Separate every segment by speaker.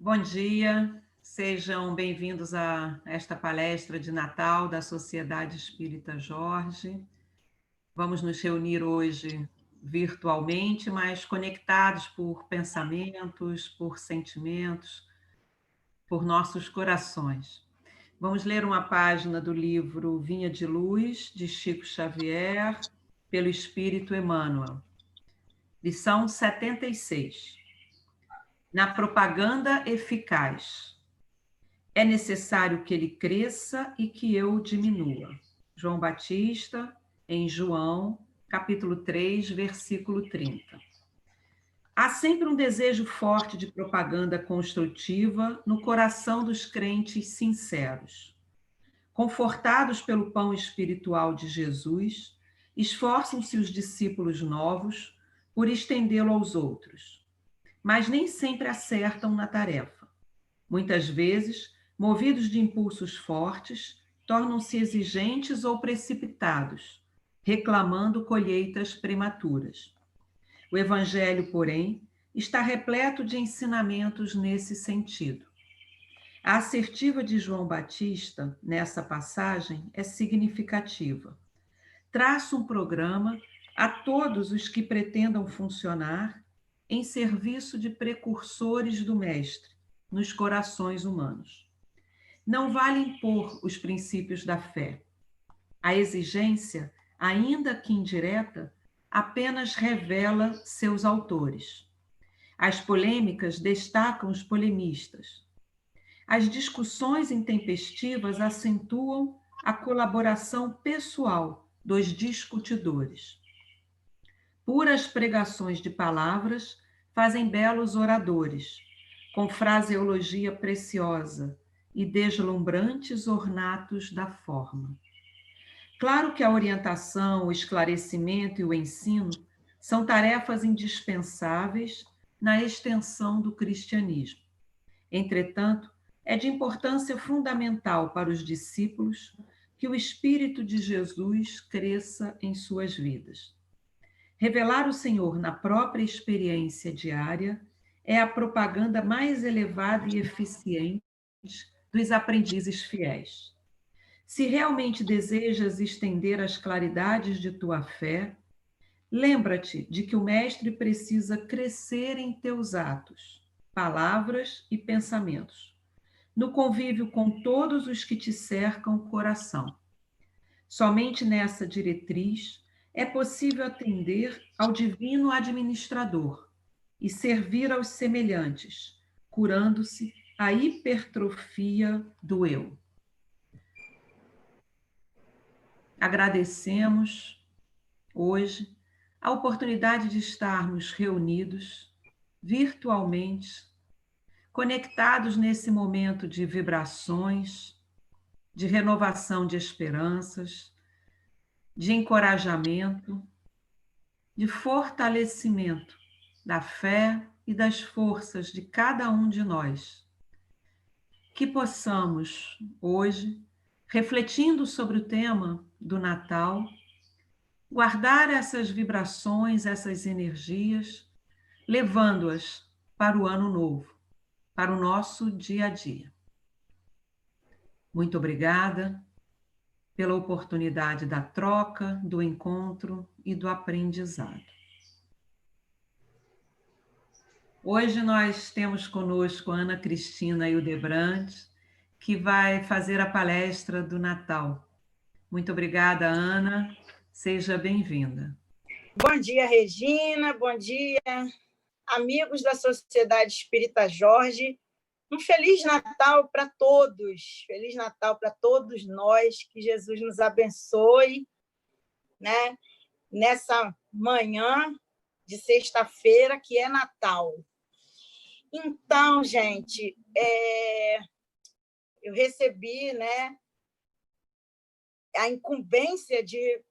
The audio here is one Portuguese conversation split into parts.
Speaker 1: Bom dia, sejam bem-vindos a esta palestra de Natal da Sociedade Espírita Jorge. Vamos nos reunir hoje virtualmente, mas conectados por pensamentos, por sentimentos, por nossos corações. Vamos ler uma página do livro Vinha de Luz, de Chico Xavier, pelo Espírito Emmanuel. Lição 76. Na propaganda eficaz. É necessário que ele cresça e que eu diminua. João Batista, em João, capítulo 3, versículo 30. Há sempre um desejo forte de propaganda construtiva no coração dos crentes sinceros. Confortados pelo pão espiritual de Jesus, esforçam-se os discípulos novos por estendê-lo aos outros, mas nem sempre acertam na tarefa. Muitas vezes, movidos de impulsos fortes, tornam-se exigentes ou precipitados, reclamando colheitas prematuras. O Evangelho, porém, está repleto de ensinamentos nesse sentido. A assertiva de João Batista, nessa passagem, é significativa. Traça um programa a todos os que pretendam funcionar em serviço de precursores do Mestre nos corações humanos. Não vale impor os princípios da fé. A exigência, ainda que indireta, apenas revela seus autores. As polêmicas destacam os polemistas. As discussões intempestivas acentuam a colaboração pessoal dos discutidores. Puras pregações de palavras fazem belos oradores, com fraseologia preciosa e deslumbrantes ornatos da forma. Claro que a orientação, o esclarecimento e o ensino são tarefas indispensáveis na extensão do cristianismo. Entretanto, é de importância fundamental para os discípulos que o Espírito de Jesus cresça em suas vidas. Revelar o Senhor na própria experiência diária é a propaganda mais elevada e eficiente dos aprendizes fiéis. Se realmente desejas estender as claridades de tua fé, lembra-te de que o Mestre precisa crescer em teus atos, palavras e pensamentos, no convívio com todos os que te cercam o coração. Somente nessa diretriz é possível atender ao divino administrador e servir aos semelhantes, curando-se a hipertrofia do eu. Agradecemos hoje a oportunidade de estarmos reunidos virtualmente, conectados nesse momento de vibrações, de renovação de esperanças, de encorajamento, de fortalecimento da fé e das forças de cada um de nós. Que possamos, hoje, refletindo sobre o tema do Natal, guardar essas vibrações, essas energias, levando-as para o ano novo, para o nosso dia a dia. Muito obrigada pela oportunidade da troca, do encontro e do aprendizado. Hoje nós temos conosco a Ana Cristina Hildebrand, que vai fazer a palestra do Natal. Muito obrigada, Ana. Seja bem-vinda.
Speaker 2: Bom dia, Regina. Bom dia, amigos da Sociedade Espírita Jorge. Um Feliz Natal para todos. Feliz Natal para todos nós. Que Jesus nos abençoe, né? Nessa manhã de sexta-feira, que é Natal. Então, gente, eu recebi, né, a incumbência de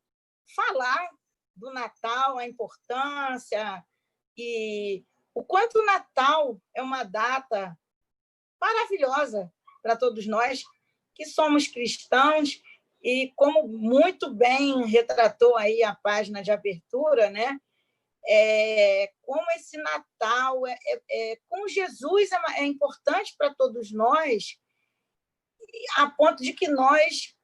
Speaker 2: falar do Natal, a importância e o quanto o Natal é uma data maravilhosa para todos nós que somos cristãos e, como muito bem retratou aí a página de abertura, né, como esse Natal com Jesus é importante para todos nós, a ponto de que nós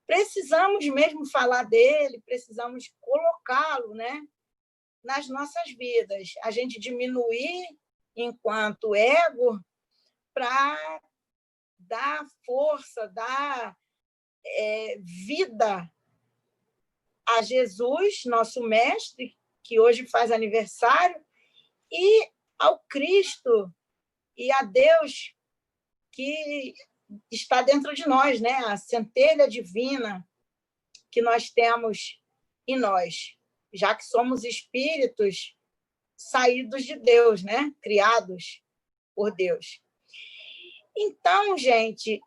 Speaker 2: precisamos mesmo falar dele, precisamos colocá-lo, né, nas nossas vidas. A gente diminuir enquanto ego para dar força, dar vida a Jesus, nosso mestre, que hoje faz aniversário, e ao Cristo e a Deus que está dentro de nós, né? A centelha divina que nós temos em nós, já que somos espíritos saídos de Deus, né? Criados por Deus. Então, gente,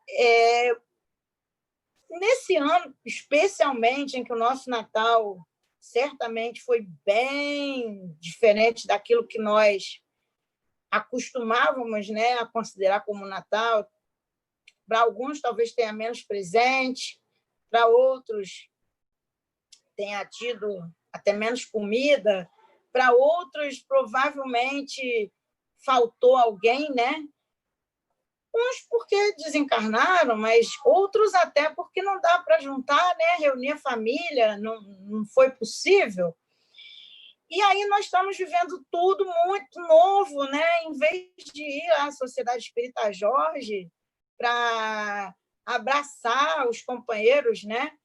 Speaker 2: nesse ano, especialmente, em que o nosso Natal certamente foi bem diferente daquilo que nós acostumávamos, né, a considerar como Natal. Para alguns, talvez tenha menos presente, para outros, tenha tido até menos comida, para outros, provavelmente, faltou alguém, né? Uns porque desencarnaram, mas outros até porque não dá para juntar, né? Reunir a família, não foi possível. E aí nós estamos vivendo tudo muito novo, né? Em vez de ir à Sociedade Espírita Jorge para abraçar os companheiros, né?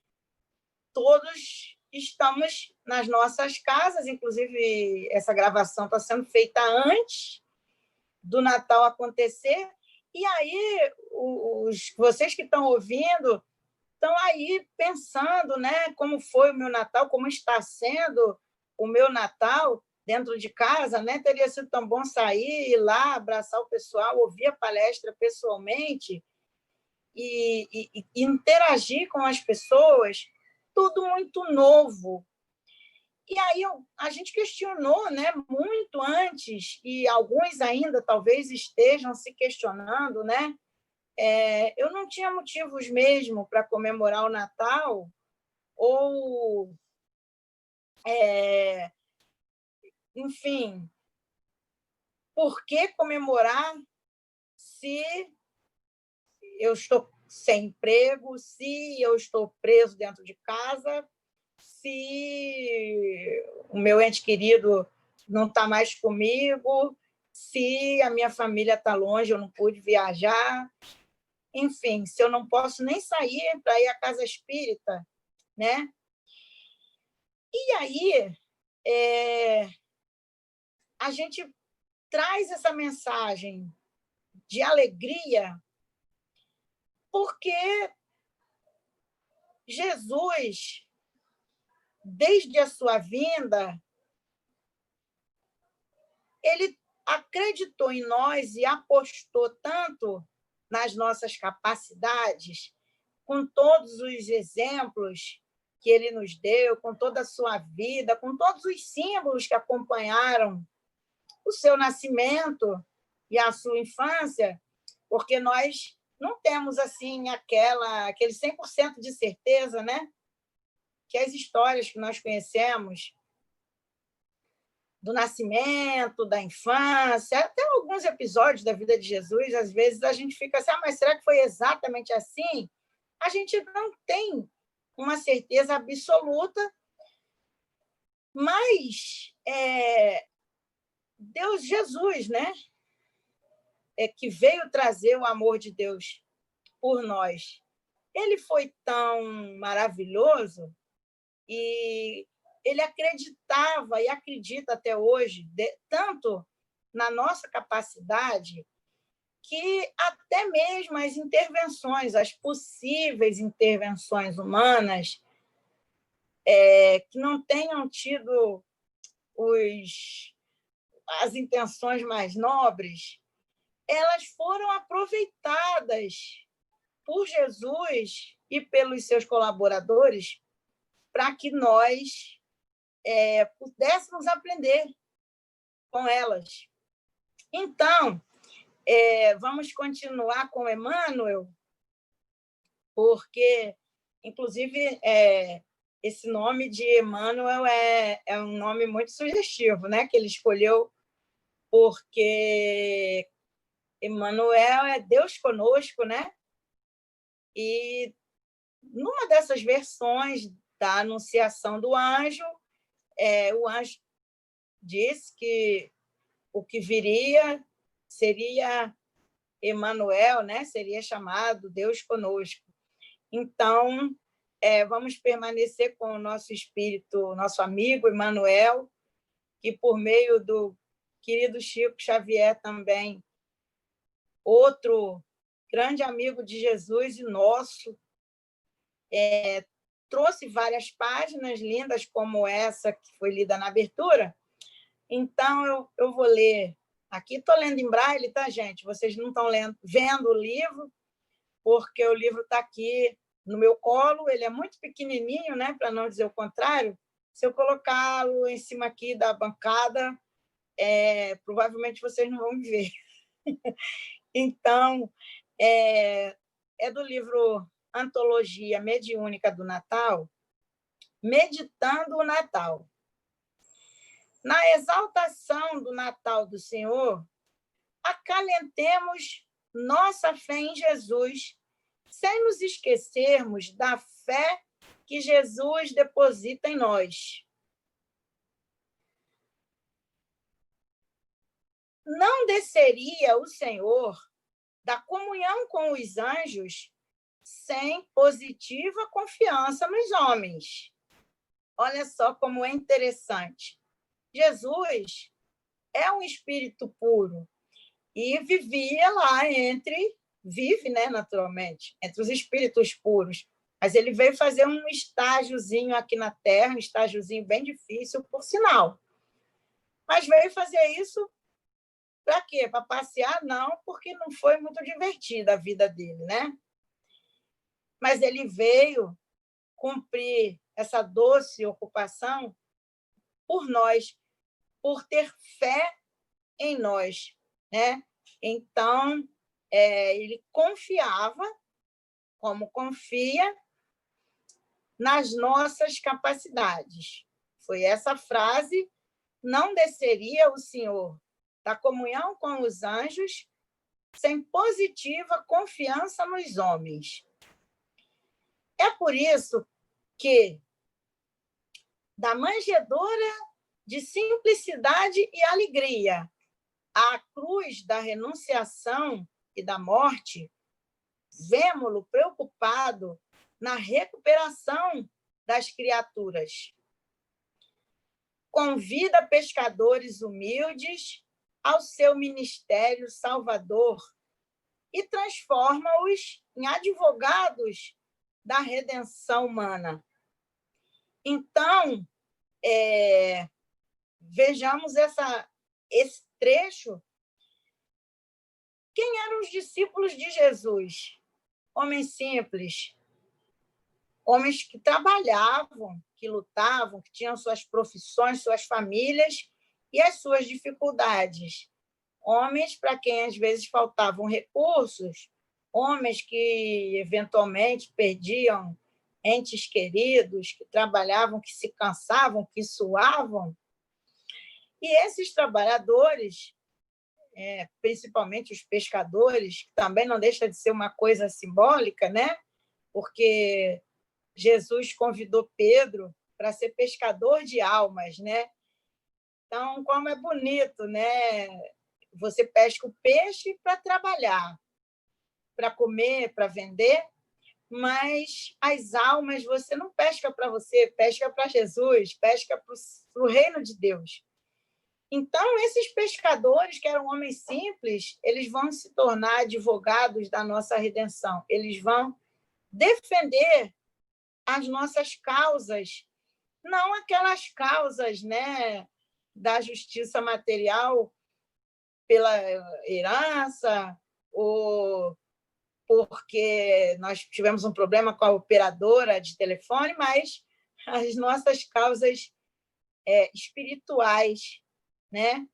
Speaker 2: Todos estamos nas nossas casas, inclusive essa gravação está sendo feita antes do Natal acontecer. E aí, vocês que estão ouvindo, estão aí pensando, né, como foi o meu Natal, como está sendo o meu Natal dentro de casa, né? Teria sido tão bom sair, ir lá, abraçar o pessoal, ouvir a palestra pessoalmente e interagir com as pessoas, tudo muito novo. E aí a gente questionou, né, muito antes, e alguns ainda talvez estejam se questionando, né? Eu não tinha motivos mesmo para comemorar o Natal, ou, enfim, por que comemorar se eu estou sem emprego, se eu estou preso dentro de casa, se o meu ente querido não está mais comigo, se a minha família está longe, eu não pude viajar, enfim, se eu não posso nem sair para ir à casa espírita, né? E aí a gente traz essa mensagem de alegria porque Jesus, desde a sua vinda, ele acreditou em nós e apostou tanto nas nossas capacidades, com todos os exemplos que ele nos deu, com toda a sua vida, com todos os símbolos que acompanharam o seu nascimento e a sua infância, porque nós não temos assim aquele 100% de certeza, né? Que as histórias que nós conhecemos do nascimento, da infância, até alguns episódios da vida de Jesus, às vezes a gente fica assim, mas será que foi exatamente assim? A gente não tem uma certeza absoluta, mas Deus, Jesus, né? Que veio trazer o amor de Deus por nós. Ele foi tão maravilhoso e ele acreditava e acredita até hoje tanto na nossa capacidade que até mesmo as intervenções, as possíveis intervenções humanas que não tenham tido as intenções mais nobres, elas foram aproveitadas por Jesus e pelos seus colaboradores para que nós pudéssemos aprender com elas. Então, vamos continuar com Emmanuel, porque, inclusive, esse nome de Emmanuel é um nome muito sugestivo, né? Que ele escolheu porque Emmanuel é Deus conosco, né? E numa dessas versões da Anunciação do Anjo, o anjo disse que o que viria seria Emmanuel, né? Seria chamado Deus conosco. Então, vamos permanecer com o nosso espírito, nosso amigo Emmanuel, que por meio do querido Chico Xavier também, outro grande amigo de Jesus e nosso, trouxe várias páginas lindas como essa que foi lida na abertura. Então, eu vou ler aqui. Estou lendo em braille, tá, gente? Vocês não estão vendo o livro, porque o livro está aqui no meu colo. Ele é muito pequenininho, né? Para não dizer o contrário. Se eu colocá-lo em cima aqui da bancada, provavelmente vocês não vão me ver. Então, é do livro Antologia Mediúnica do Natal, Meditando o Natal. Na exaltação do Natal do Senhor, acalentemos nossa fé em Jesus, sem nos esquecermos da fé que Jesus deposita em nós. Não desceria o Senhor da comunhão com os anjos sem positiva confiança nos homens. Olha só como é interessante. Jesus é um espírito puro e vivia lá vive, né, naturalmente, entre os espíritos puros. Mas ele veio fazer um estágiozinho aqui na Terra, um estágiozinho bem difícil, por sinal. Mas veio fazer isso para quê? Para passear? Não, porque não foi muito divertida a vida dele, né? Mas ele veio cumprir essa doce ocupação por nós, por ter fé em nós, né? Então, ele confiava, como confia, nas nossas capacidades. Foi essa frase: não desceria o Senhor da comunhão com os anjos sem positiva confiança nos homens. É por isso que, da manjedoura de simplicidade e alegria à cruz da renunciação e da morte, vemo-lo preocupado na recuperação das criaturas. Convida pescadores humildes ao seu ministério salvador e transforma-os em advogados da redenção humana. Então, vejamos esse trecho. Quem eram os discípulos de Jesus? Homens simples, homens que trabalhavam, que lutavam, que tinham suas profissões, suas famílias e as suas dificuldades. Homens para quem às vezes faltavam recursos, homens que eventualmente perdiam entes queridos, que trabalhavam, que se cansavam, que suavam. E esses trabalhadores, principalmente os pescadores, que também não deixa de ser uma coisa simbólica, né? Porque Jesus convidou Pedro para ser pescador de almas, né? Então, como é bonito, né? Você pesca o peixe para trabalhar, para comer, para vender, mas as almas você não pesca para você, pesca para Jesus, pesca para o reino de Deus. Então, esses pescadores, que eram homens simples, eles vão se tornar advogados da nossa redenção. Eles vão defender as nossas causas, não aquelas causas, né, da justiça material pela herança ou porque nós tivemos um problema com a operadora de telefone, mas as nossas causas espirituais, né?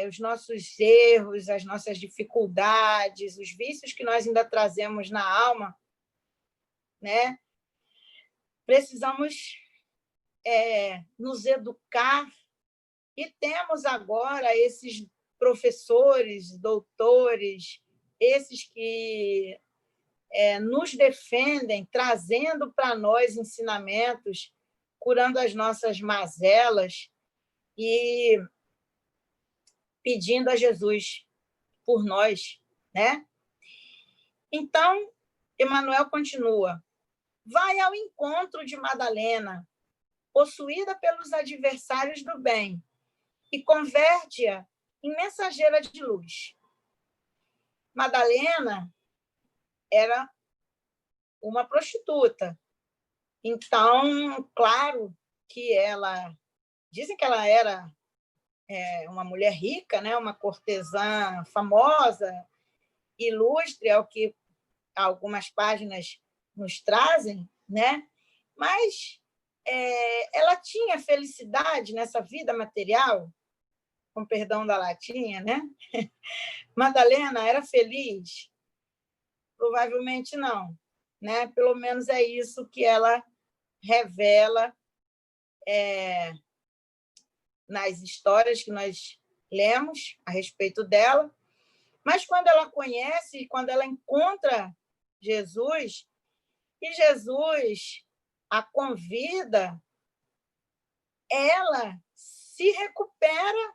Speaker 2: Os nossos erros, as nossas dificuldades, os vícios que nós ainda trazemos na alma, né? precisamos nos educar, e temos agora esses professores, doutores, esses que nos defendem, trazendo para nós ensinamentos, curando as nossas mazelas e pedindo a Jesus por nós, né? Então, Emmanuel continua: vai ao encontro de Madalena, possuída pelos adversários do bem, e converte-a em mensageira de luz. Madalena era uma prostituta. Então, claro que dizem que ela era uma mulher rica, né? Uma cortesã famosa, ilustre, é o que algumas páginas nos trazem, né? Mas ela tinha felicidade nessa vida material, com perdão da latinha, né? Madalena era feliz? Provavelmente não, né? Pelo menos é isso que ela revela nas histórias que nós lemos a respeito dela. Mas quando ela conhece, quando ela encontra Jesus, e Jesus a convida, ela se recupera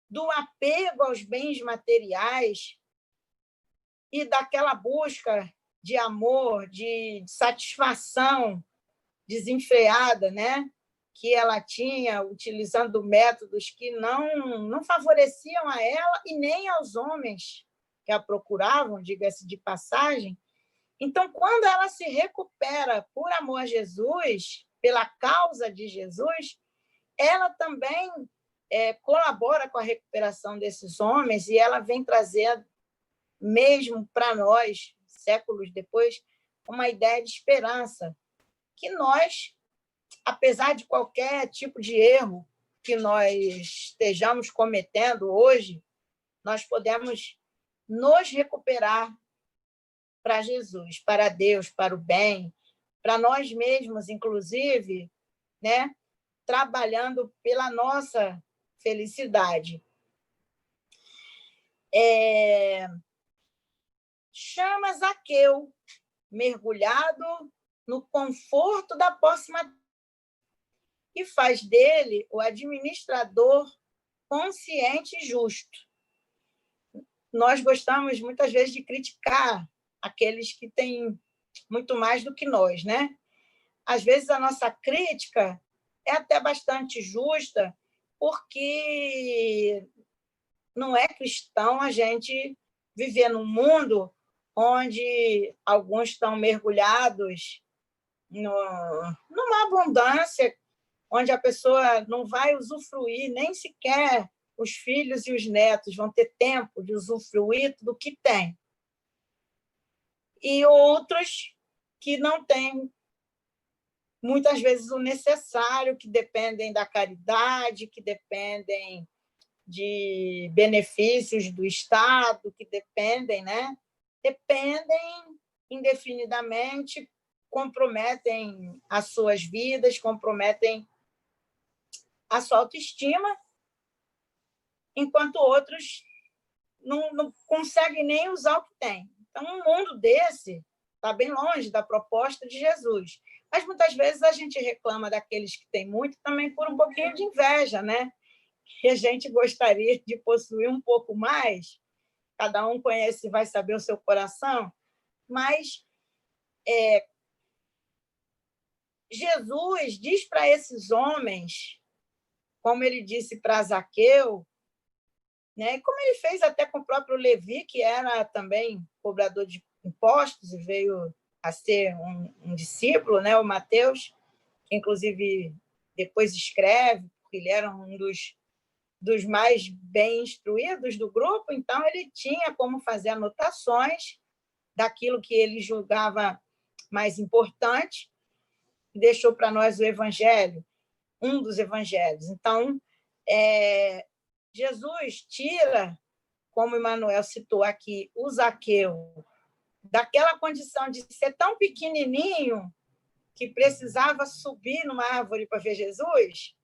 Speaker 2: do apego aos bens materiais e daquela busca de amor, de satisfação desenfreada, né? Que ela tinha, utilizando métodos que não favoreciam a ela e nem aos homens que a procuravam, diga-se de passagem. Então, quando ela se recupera por amor a Jesus, pela causa de Jesus, ela também colabora com a recuperação desses homens, e ela vem trazer, mesmo para nós, séculos depois, uma ideia de esperança, que nós, apesar de qualquer tipo de erro que nós estejamos cometendo hoje, nós podemos nos recuperar para Jesus, para Deus, para o bem, para nós mesmos, inclusive, né? Trabalhando pela nossa felicidade. Chama Zaqueu, mergulhado no conforto da posse material, e faz dele o administrador consciente e justo. Nós gostamos, muitas vezes, de criticar aqueles que têm muito mais do que nós, né? Às vezes, a nossa crítica é até bastante justa, porque não é cristão a gente viver num mundo onde alguns estão mergulhados numa abundância, onde a pessoa não vai usufruir, nem sequer os filhos e os netos vão ter tempo de usufruir do que tem. E outros que não têm, muitas vezes, o necessário, que dependem da caridade, que dependem de benefícios do Estado, que dependem, né? Dependem indefinidamente, comprometem as suas vidas, comprometem a sua autoestima, enquanto outros não conseguem nem usar o que têm. Então, um mundo desse está bem longe da proposta de Jesus. Mas, muitas vezes, a gente reclama daqueles que têm muito também por um pouquinho de inveja, né? Que a gente gostaria de possuir um pouco mais. Cada um conhece e vai saber o seu coração. Mas Jesus diz para esses homens, como ele disse para Zaqueu, né? Como ele fez até com o próprio Levi, que era também cobrador de impostos e veio a ser um discípulo, né? O Mateus, que inclusive depois escreve, porque ele era um dos mais bem instruídos do grupo, então ele tinha como fazer anotações daquilo que ele julgava mais importante, e deixou para nós o Evangelho, um dos Evangelhos. Então, Jesus tira, como Emmanuel citou aqui, o Zaqueu daquela condição de ser tão pequenininho que precisava subir numa árvore para ver Jesus,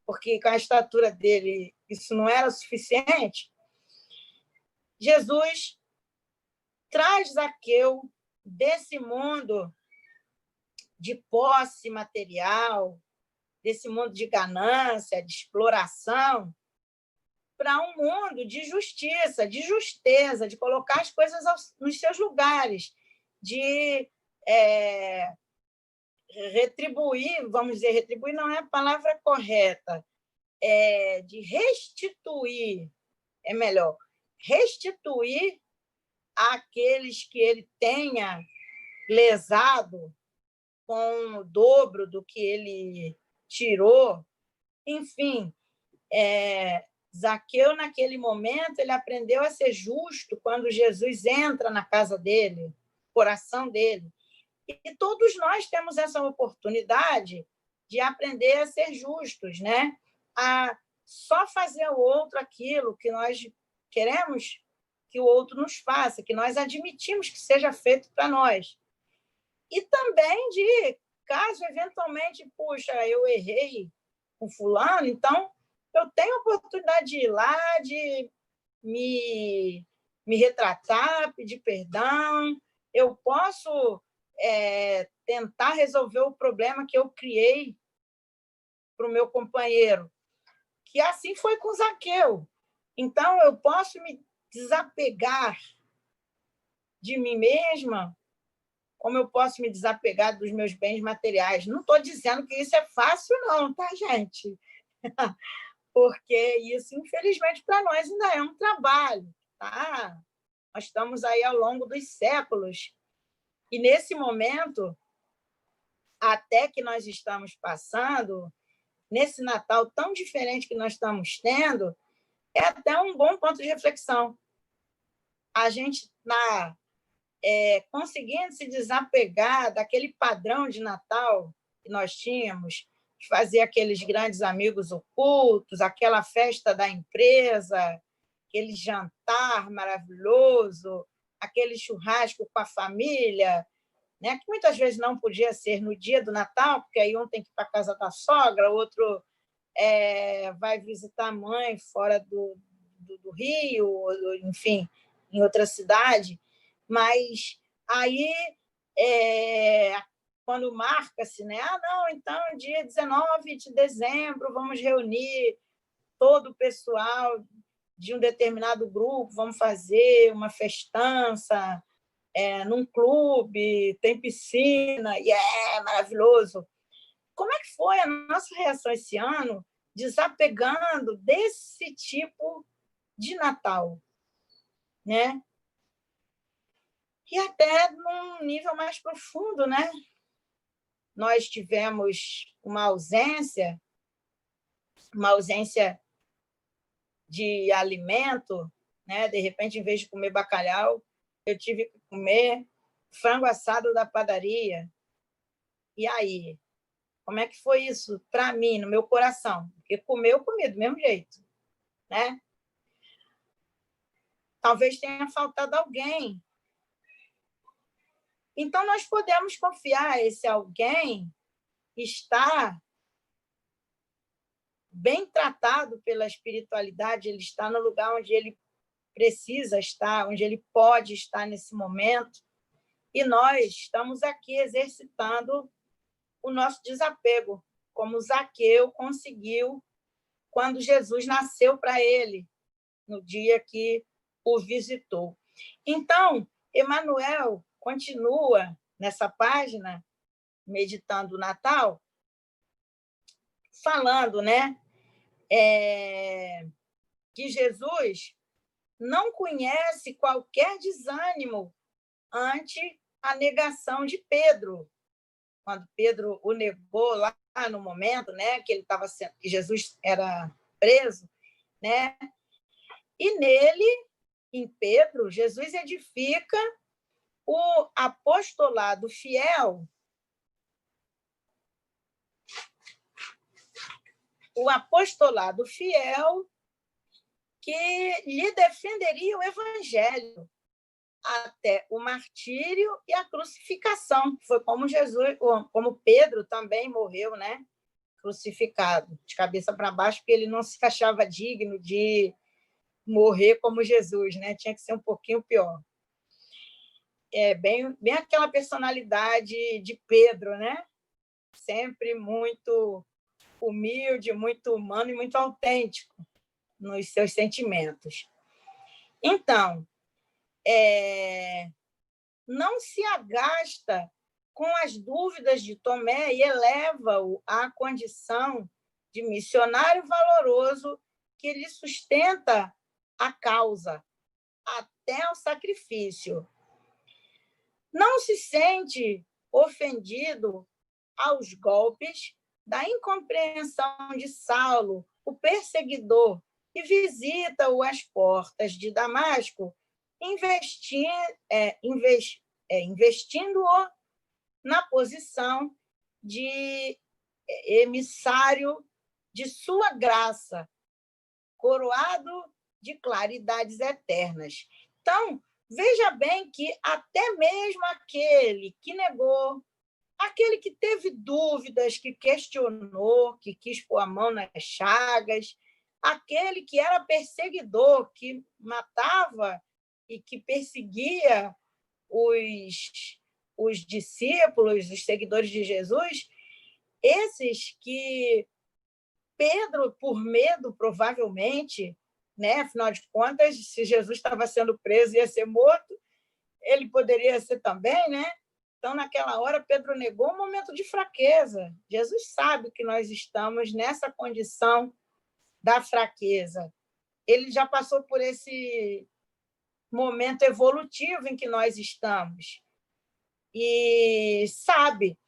Speaker 2: porque com a estatura dele isso não era suficiente, Jesus traz Zaqueu desse mundo de posse material, desse mundo de ganância, de exploração, para um mundo de justiça, de justeza, de colocar as coisas nos seus lugares, de retribuir, vamos dizer, retribuir não é a palavra correta, de restituir, é melhor, restituir àqueles que ele tenha lesado com o dobro do que ele tirou. Enfim, Zaqueu, naquele momento, ele aprendeu a ser justo quando Jesus entra na casa dele, no coração dele. E todos nós temos essa oportunidade de aprender a ser justos, né? A só fazer ao outro aquilo que nós queremos que o outro nos faça, que nós admitimos que seja feito para nós. E também de, caso eventualmente, puxa, eu errei com fulano, então eu tenho a oportunidade de ir lá, de me retratar, pedir perdão, eu posso tentar resolver o problema que eu criei para o meu companheiro, que assim foi com Zaqueu. Então, eu posso me desapegar de mim mesma, como eu posso me desapegar dos meus bens materiais. Não estou dizendo que isso é fácil, não, tá, gente? Porque isso, infelizmente, para nós ainda é um trabalho, tá? Nós estamos aí ao longo dos séculos. E, nesse momento, até que nós estamos passando, nesse Natal tão diferente que nós estamos tendo, é até um bom ponto de reflexão. A gente conseguindo se desapegar daquele padrão de Natal que nós tínhamos, de fazer aqueles grandes amigos ocultos, aquela festa da empresa, aquele jantar maravilhoso, aquele churrasco com a família, né? Que muitas vezes não podia ser no dia do Natal, porque aí um tem que ir para a casa da sogra, outro vai visitar a mãe fora do Rio, enfim, em outra cidade. Mas aí, quando marca-se, né? Não, então, dia 19 de dezembro, vamos reunir todo o pessoal de um determinado grupo, vamos fazer uma festança num clube, tem piscina, e é maravilhoso. Como é que foi a nossa reação esse ano, desapegando desse tipo de Natal, né? E até num nível mais profundo, né? Nós tivemos uma ausência de alimento, né? De repente, em vez de comer bacalhau, eu tive que comer frango assado da padaria. E aí? Como é que foi isso para mim, no meu coração? Porque comer, eu comi do mesmo jeito, né? Talvez tenha faltado alguém. Então, nós podemos confiar, esse alguém está bem tratado pela espiritualidade, ele está no lugar onde ele precisa estar, onde ele pode estar nesse momento, e nós estamos aqui exercitando o nosso desapego, como Zaqueu conseguiu quando Jesus nasceu para ele, no dia que o visitou. Então, Emmanuel continua nessa página, meditando o Natal, falando, né, que Jesus não conhece qualquer desânimo ante a negação de Pedro, quando Pedro o negou lá no momento, né, que ele estava sendo, que Jesus era preso, né? E nele, em Pedro, Jesus edifica o apostolado fiel, que lhe defenderia o evangelho. até o martírio e a crucificação. Foi como Jesus, como Pedro também morreu, né? Crucificado, de cabeça para baixo, porque ele não se achava digno de morrer como Jesus, né? Tinha que ser um pouquinho pior. É bem aquela personalidade de Pedro, né? Sempre muito humilde, muito humano e muito autêntico nos seus sentimentos. Então, não se agasta com as dúvidas de Tomé e eleva-o à condição de missionário valoroso que lhe sustenta a causa até o sacrifício. Não se sente ofendido aos golpes da incompreensão de Saulo, o perseguidor, que visita-o às portas de Damasco, investindo-o na posição de emissário de sua graça, coroado de claridades eternas. Então, veja bem que até mesmo aquele que negou, aquele que teve dúvidas, que questionou, que quis pôr a mão nas chagas, aquele que era perseguidor, que matava e que perseguia os discípulos, os seguidores de Jesus, esses que Pedro, por medo, provavelmente, né? Afinal de contas, se Jesus estava sendo preso e ia ser morto, ele poderia ser também, né? Então, naquela hora, Pedro negou um momento de fraqueza. Jesus sabe que nós estamos nessa condição da fraqueza. Ele já passou por esse momento evolutivo em que nós estamos. E sabe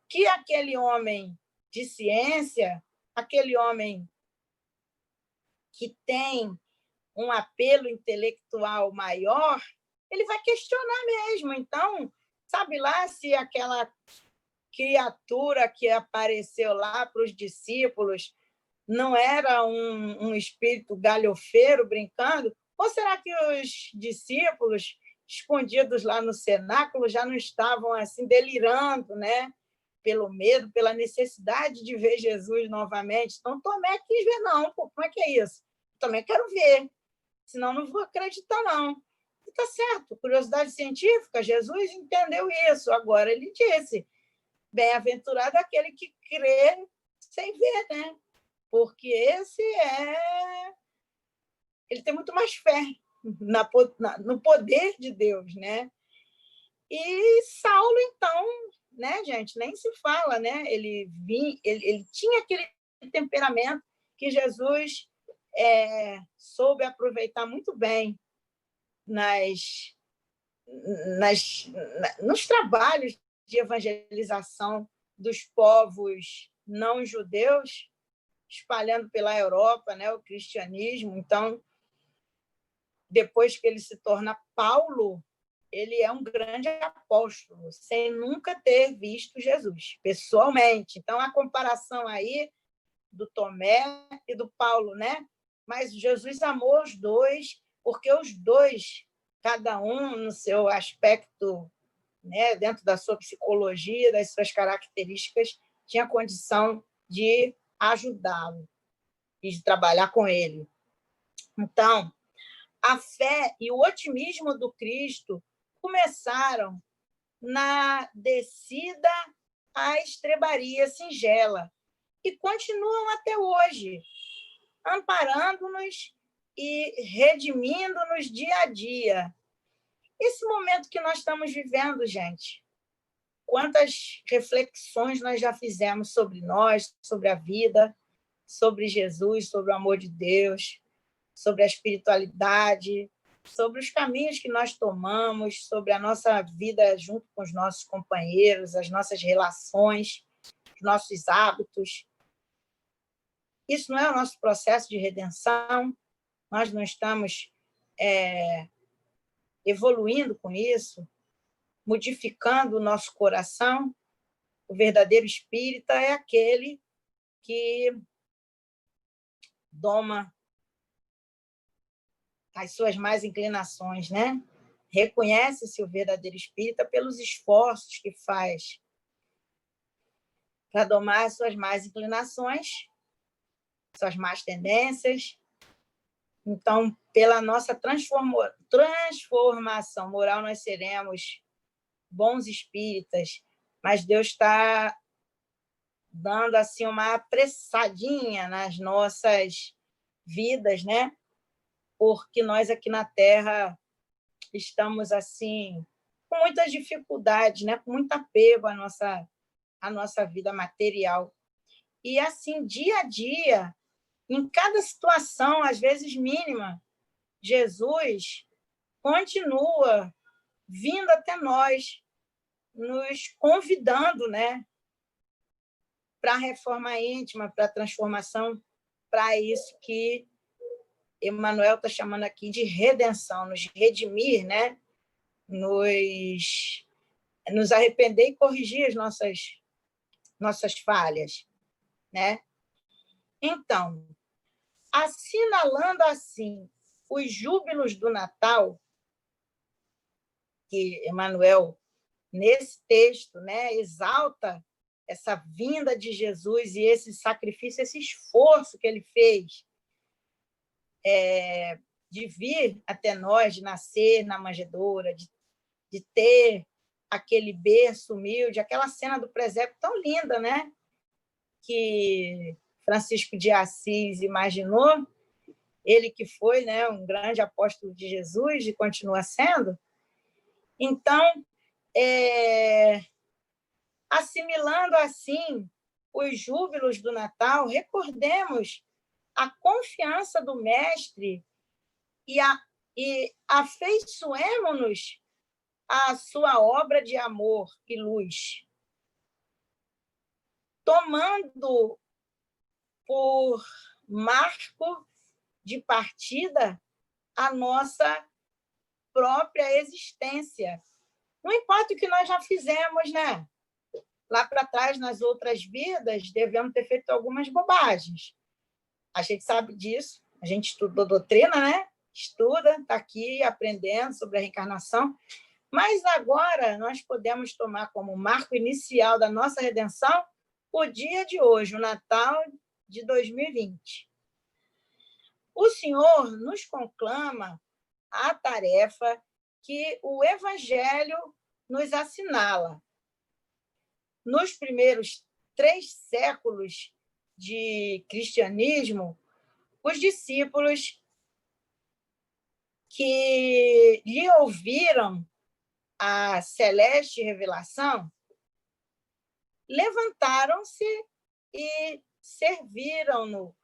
Speaker 2: que aquele homem de ciência, aquele homem que tem um apelo intelectual maior, ele vai questionar mesmo. Então, sabe lá se aquela criatura que apareceu lá para os discípulos não era um espírito galhofeiro brincando? Ou será que os discípulos, escondidos lá no cenáculo, já não estavam assim delirando, né? Pelo medo, pela necessidade de ver Jesus novamente? Então, Tomé quis ver, não. Pô, como é que é isso? Também quero ver, senão não vou acreditar, não. E tá certo, curiosidade científica, Jesus entendeu isso. Agora ele disse, bem-aventurado aquele que crê sem ver, né? Porque ele tem muito mais fé no poder de Deus, né? E Saulo, então, né, gente, nem se fala, né? Ele tinha aquele temperamento que Jesus soube aproveitar muito bem nos trabalhos de evangelização dos povos não judeus, espalhando pela Europa, né, o cristianismo. Então, depois que ele se torna Paulo, ele é um grande apóstolo, sem nunca ter visto Jesus pessoalmente. Então, a comparação aí do Tomé e do Paulo, né? Mas Jesus amou os dois, porque os dois, cada um no seu aspecto, né, dentro da sua psicologia, das suas características, tinha condição de ajudá-lo e de trabalhar com ele. Então, a fé e o otimismo do Cristo começaram na descida à estrebaria singela e continuam até hoje, amparando-nos e redimindo-nos dia a dia. Esse momento que nós estamos vivendo, gente, quantas reflexões nós já fizemos sobre nós, sobre a vida, sobre Jesus, sobre o amor de Deus, sobre a espiritualidade, sobre os caminhos que nós tomamos, sobre a nossa vida junto com os nossos companheiros, as nossas relações, os nossos hábitos. Isso não é o nosso processo de redenção? Nós não estamos evoluindo com isso, modificando o nosso coração? O verdadeiro espírita é aquele que doma as suas más inclinações, né? Reconhece-se o verdadeiro espírita pelos esforços que faz para domar as suas más inclinações, suas más tendências. Então, pela nossa transformação moral, nós seremos bons espíritas, mas Deus está dando assim uma apressadinha nas nossas vidas, né? Porque nós aqui na Terra estamos assim com muitas dificuldades, né? Com muito apego à nossa vida material. E assim, dia a dia, em cada situação, às vezes mínima, Jesus continua vindo até nós, nos convidando, né, para a reforma íntima, para a transformação, para isso que Emmanuel está chamando aqui de redenção, nos redimir, né, nos arrepender e corrigir as nossas falhas, né? Então, assinalando assim os júbilos do Natal, que Emmanuel, nesse texto, né, exalta essa vinda de Jesus e esse sacrifício, esse esforço que ele fez de vir até nós, de nascer na manjedoura, de ter aquele berço humilde, aquela cena do presépio tão linda, né, que Francisco de Assis imaginou, ele que foi, né, um grande apóstolo de Jesus e continua sendo. Então, assimilando assim os júbilos do Natal, recordemos a confiança do Mestre e afeiçoemo-nos à sua obra de amor e luz, tomando por marco de partida a nossa própria existência. Não importa o que nós já fizemos, né? Lá para trás, nas outras vidas, devemos ter feito algumas bobagens. A gente sabe disso, a gente estudou doutrina, né? Estuda, está aqui aprendendo sobre a reencarnação, mas agora nós podemos tomar como marco inicial da nossa redenção o dia de hoje, o Natal de 2020. O Senhor nos conclama a tarefa que o Evangelho nos assinala. Nos primeiros 3 séculos de cristianismo, os discípulos que lhe ouviram a celeste revelação levantaram-se e serviram-no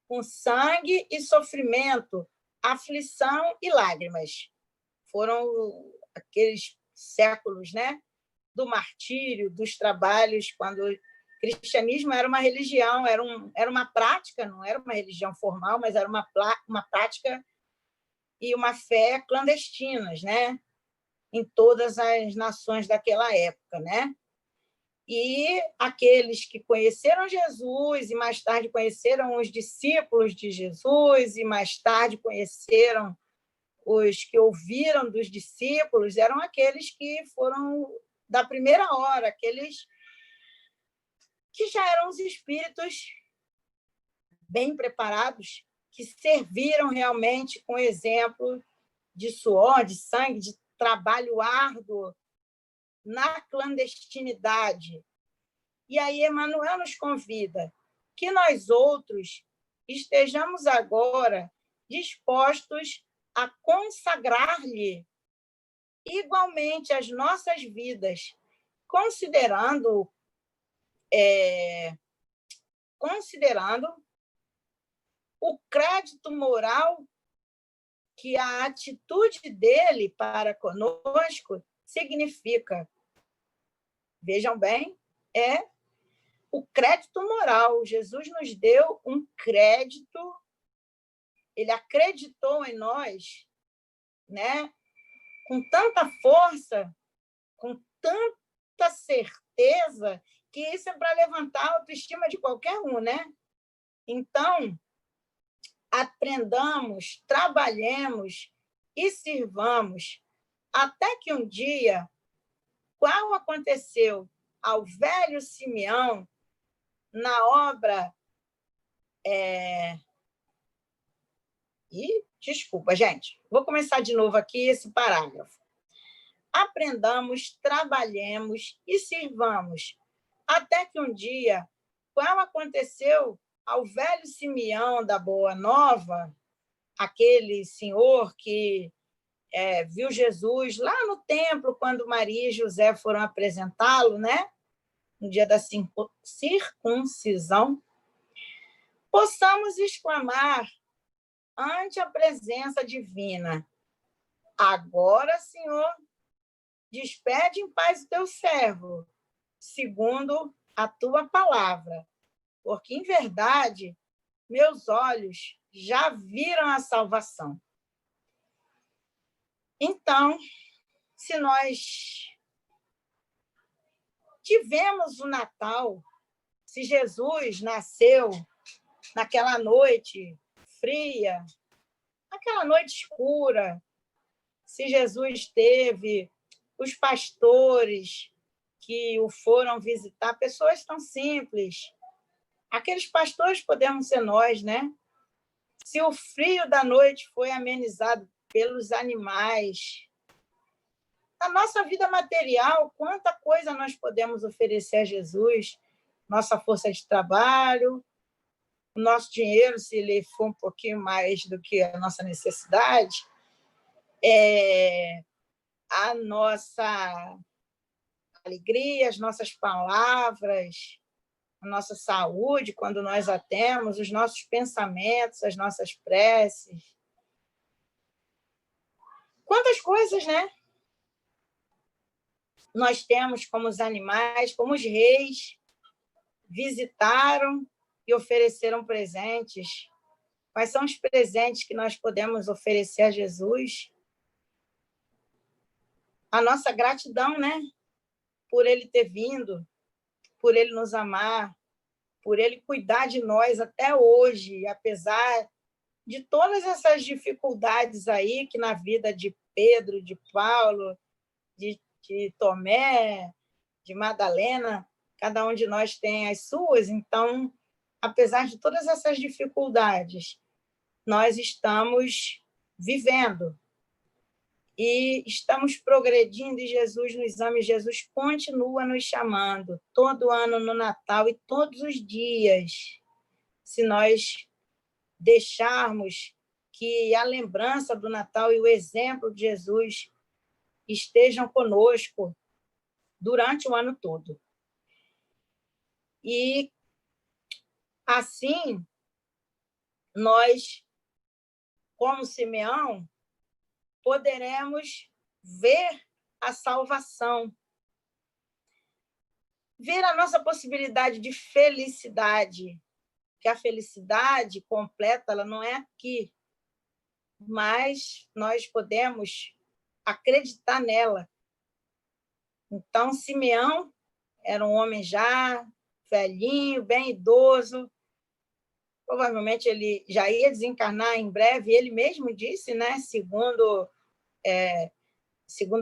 Speaker 2: com sangue e sofrimento, aflição e lágrimas. Foram aqueles séculos, né, do martírio, dos trabalhos, quando o cristianismo era uma religião, era uma prática, não era uma religião formal, mas era uma prática e uma fé clandestinas, né, em todas as nações daquela época, né? E aqueles que conheceram Jesus e mais tarde conheceram os discípulos de Jesus e mais tarde conheceram os que ouviram dos discípulos, eram aqueles que foram da primeira hora, aqueles que já eram os espíritos bem preparados, que serviram realmente com exemplo de suor, de sangue, de trabalho árduo na clandestinidade. E aí Emmanuel nos convida que nós outros estejamos agora dispostos a consagrar-lhe igualmente as nossas vidas, considerando o crédito moral que a atitude dele para conosco significa. Vejam bem, o crédito moral. Jesus nos deu um crédito, ele acreditou em nós, né, com tanta força, com tanta certeza, que isso é para levantar a autoestima de qualquer um, né? Então, aprendamos, trabalhemos e sirvamos até que um dia, qual aconteceu ao velho Simeão na obra... Desculpa, gente. Vou começar de novo aqui esse parágrafo. Aprendamos, trabalhemos e sirvamos, até que um dia, qual aconteceu ao velho Simeão da Boa Nova, aquele senhor que viu Jesus lá no templo, quando Maria e José foram apresentá-lo, né? No dia da circuncisão, possamos exclamar ante a presença divina: agora, Senhor, despede em paz o teu servo, segundo a tua palavra, porque, em verdade, meus olhos já viram a salvação. Então, se nós tivemos o Natal, se Jesus nasceu naquela noite fria, naquela noite escura, se Jesus teve os pastores que o foram visitar, pessoas tão simples. Aqueles pastores podemos ser nós, né? Se o frio da noite foi amenizado pelos animais, na nossa vida material, quanta coisa nós podemos oferecer a Jesus? Nossa força de trabalho, o nosso dinheiro, se ele for um pouquinho mais do que a nossa necessidade, a nossa alegria, as nossas palavras, a nossa saúde, quando nós a temos, os nossos pensamentos, as nossas preces. Quantas coisas, né? Nós temos como os animais, como os reis, visitaram e ofereceram presentes. Quais são os presentes que nós podemos oferecer a Jesus? A nossa gratidão, né? Por ele ter vindo, por ele nos amar, por ele cuidar de nós até hoje, apesar de todas essas dificuldades aí que na vida de Pedro, de Paulo, de Tomé, de Madalena, cada um de nós tem as suas. Então, apesar de todas essas dificuldades, nós estamos vivendo e estamos progredindo, e Jesus nos ama, e Jesus continua nos chamando todo ano no Natal e todos os dias. Se nós deixarmos que a lembrança do Natal e o exemplo de Jesus estejam conosco durante o ano todo. E, assim, nós, como Simeão, poderemos ver a salvação, ver a nossa possibilidade de felicidade, que a felicidade completa ela não é aqui, mas nós podemos acreditar nela. Então, Simeão era um homem já velhinho, bem idoso, provavelmente ele já ia desencarnar em breve, ele mesmo disse, né, segundo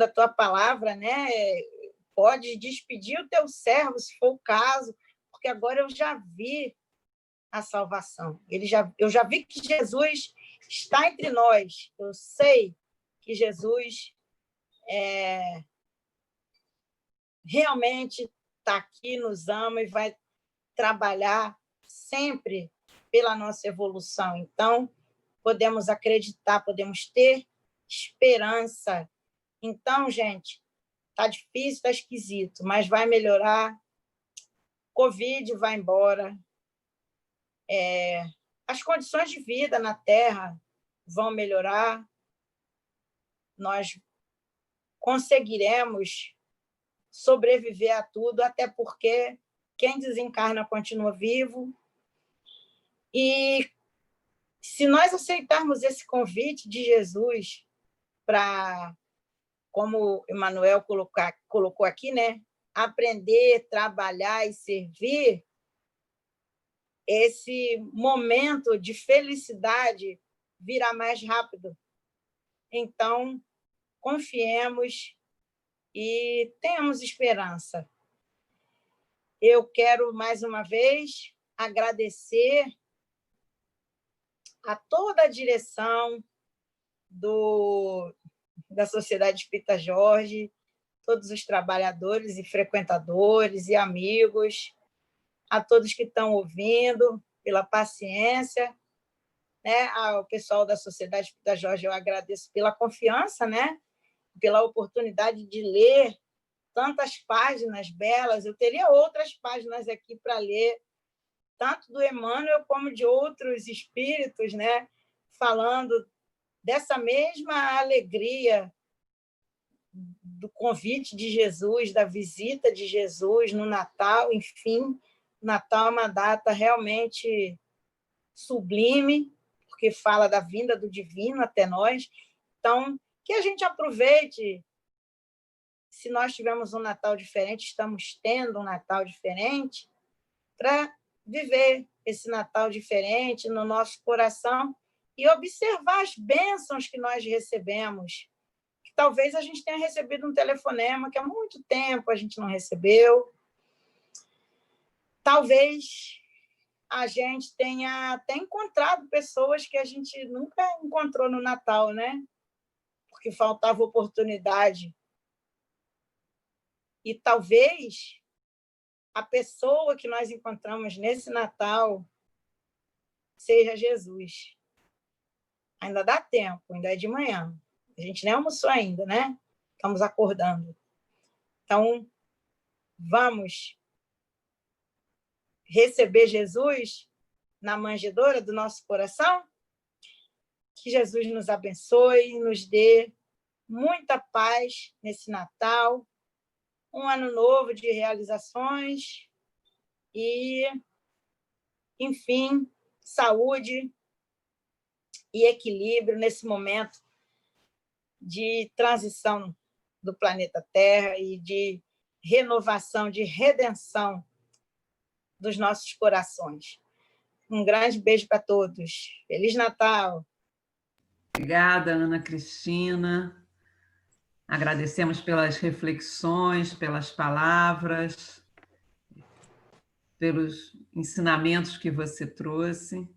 Speaker 2: a tua palavra, né, pode despedir o teu servo, se for o caso, porque agora eu já vi a salvação. Eu já vi que Jesus está entre nós. Eu sei que Jesus realmente está aqui, nos ama e vai trabalhar sempre pela nossa evolução. Então, podemos acreditar, podemos ter esperança. Então, gente, está difícil, está esquisito, mas vai melhorar. Covid vai embora. As condições de vida na Terra vão melhorar. Nós conseguiremos sobreviver a tudo, até porque quem desencarna continua vivo. E se nós aceitarmos esse convite de Jesus para, como Emmanuel colocou aqui, né, aprender, trabalhar e servir, esse momento de felicidade virá mais rápido. Então, confiemos e tenhamos esperança. Eu quero, mais uma vez, agradecer a toda a direção da Sociedade Espírita Jorge, todos os trabalhadores e frequentadores e amigos, a todos que estão ouvindo, pela paciência, né? Ao pessoal da Sociedade Espírita Jorge, eu agradeço pela confiança, né? Pela oportunidade de ler tantas páginas belas. Eu teria outras páginas aqui para ler, tanto do Emmanuel como de outros espíritos, né? Falando dessa mesma alegria do convite de Jesus, da visita de Jesus no Natal. Enfim, Natal é uma data realmente sublime, porque fala da vinda do divino até nós. Então, que a gente aproveite. Se nós tivermos um Natal diferente, estamos tendo um Natal diferente, para viver esse Natal diferente no nosso coração e observar as bênçãos que nós recebemos. Que talvez a gente tenha recebido um telefonema que há muito tempo a gente não recebeu. Talvez a gente tenha até encontrado pessoas que a gente nunca encontrou no Natal, né? Porque faltava oportunidade. E talvez a pessoa que nós encontramos nesse Natal seja Jesus. Ainda dá tempo, ainda é de manhã. A gente nem almoçou ainda, né? Estamos acordando. Então, vamos receber Jesus na manjedoura do nosso coração? Que Jesus nos abençoe e nos dê muita paz nesse Natal, um ano novo de realizações e, enfim, saúde e equilíbrio nesse momento de transição do planeta Terra e de renovação, de redenção dos nossos corações. Um grande beijo para todos. Feliz Natal!
Speaker 1: Obrigada, Ana Cristina. Agradecemos pelas reflexões, pelas palavras, pelos ensinamentos que você trouxe,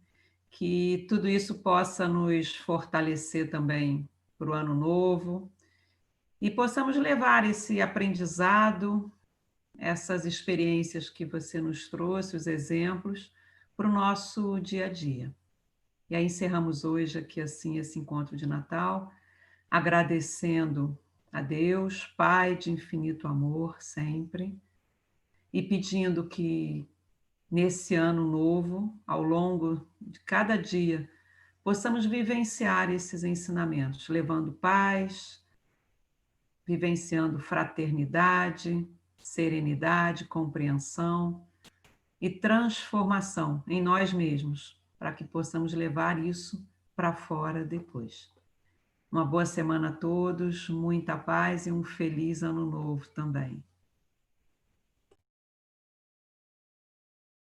Speaker 1: que tudo isso possa nos fortalecer também para o ano novo e possamos levar esse aprendizado, essas experiências que você nos trouxe, os exemplos, para o nosso dia a dia. E aí encerramos hoje aqui assim esse encontro de Natal, agradecendo a Deus, Pai de infinito amor, sempre, e pedindo que nesse ano novo, ao longo de cada dia, possamos vivenciar esses ensinamentos, levando paz, vivenciando fraternidade, serenidade, compreensão e transformação em nós mesmos, para que possamos levar isso para fora depois. Uma boa semana a todos, muita paz e um feliz ano novo também.